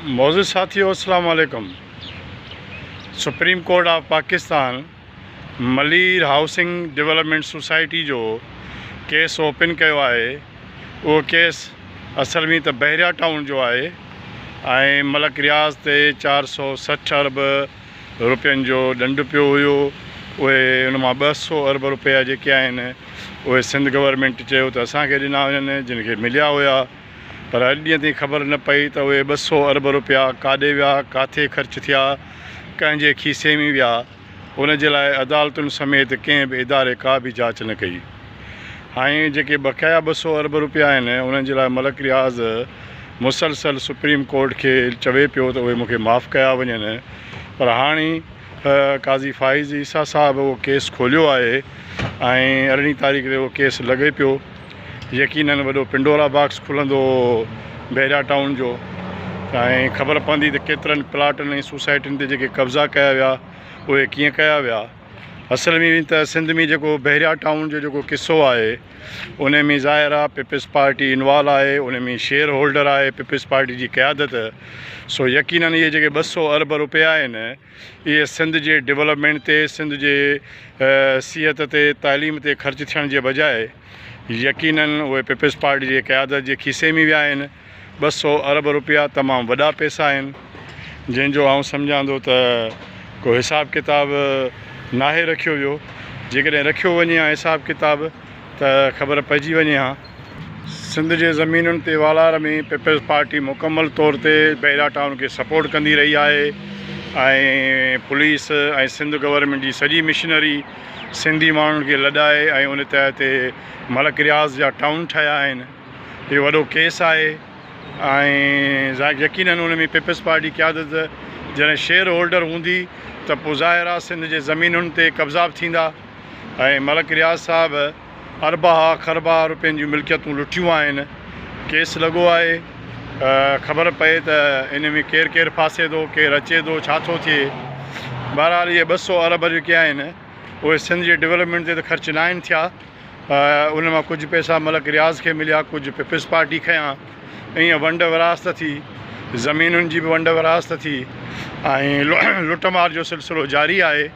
मौजूद साथियों अस्सलाम वालेकुम। Supreme court of Pakistan Malir housing development society जो केस ओपन किया है। वो केस असल में तो बहरिया टाउन जो है मलक रियाज़ ते 460 अरब रुपयनि जो ॾंढ पियो हुयो। उहे उन मां 200 अरब रुपया जेके आहिनि उहे सिंध गवर्नमेंट चयो त असांखे ॾिना वञनि, जिन खे मिलिया हुया, पर अॼु ॾींहं ताईं ख़बर न पई त उहे 200 अरब रुपया काॾे विया, किथे ख़र्च थिया, कंहिंजे खीसे में विया। उन जे लाइ अदालतुनि समेत कंहिं बि इदारे का बि जांच न कई। हाणे जेके बक़ाया 200 अरब रुपया आहिनि उन्हनि जे लाइ मलक रियाज़ मुसलसल सुप्रीम कोर्ट खे चवे पियो त उहे मूंखे माफ़ु कया वञनि, पर हाणे काज़ी फ़ाइज़ ईसा साहब उहो केस खोलियो आहे ऐं 18 तारीख़ ते उहो केस लॻे पियो। यकीनन वॾो पिंडोरा बॉक्स खुलंदो बहरिया टाउन जो ऐं ख़बर पवंदी त केतिरनि प्लाटनि ऐं सोसाइटियुनि ते जेके कब्ज़ा कया विया उहे कीअं कया विया। असल में त सिंध में जेको बहरिया टाउन जो जेको किस्सो आहे उन में ज़ाहिर आहे पीपल्स पार्टी इन्वॉल्व आहे, उन में शेयर होल्डर आहे पीपल्स पार्टी जी क़यादत। सो यकीनन इहे जेके 200 अरब रुपया आहिनि इहे सिंध जे डेवलपमेंट ते, सिंध जे सिहत ते, तालीम ते ख़र्च थियण जे बजाए यकीनन उहे पीपल्स पार्टी जे क़यादत जे खीसे में विया आहिनि। 200 अरब रुपया तमामु वॾा पैसा आहिनि, जंहिंजो आउं सम्झां थो त को हिसाब किताब नाहे रखियो वियो। जेकॾहिं रखियो वञे हा हिसाब किताब त ख़बर पइजी वञे हा। सिंध जे ज़मीनुनि ते वालार में पीपल्स पार्टी मुकमल तौर ते बहरिया टाउन खे सपोर्ट कंदी रही आहे ऐं पुलिस ऐं सिंध गवर्नमेंट जी सॼी मिशनरी सिंधी माण्हुनि खे लॾाए ऐं उन तहत मलक रियाज़ जा टाउन ठाहिया आहिनि। इहो वॾो केस आहे ऐं यकीनन उन में पीपल्स पार्टी क़यादत जॾहिं शेयर होल्डर हूंदी त पोइ ज़ाहिर आहे सिंध जे ज़मीनुनि ते कब्ज़ा बि थींदा ऐं मलक रियाज़ साहिबु अरबा ख़रबा रुपयनि जूं मिल्कियतूं लुटियूं आहिनि। केस लॻो आहे, ख़बर पए त इन में केरु केरु फासे थो, केरु अचे थो, छा थो थिए। बहरहाल इहे 200 अरब जेके आहिनि उहे सिंध जे डेवलपमेंट ते त ख़र्च न आहिनि थिया। उन मां कुझु पैसा मलक रियाज़ खे मिलिया, कुझु पीपल्स पार्टी खयां। ईअं वंड विरासत थी, ज़मीनुनि जी बि वंड विरासत थी ऐं लुटमार जो सिलसिलो जारी आहे।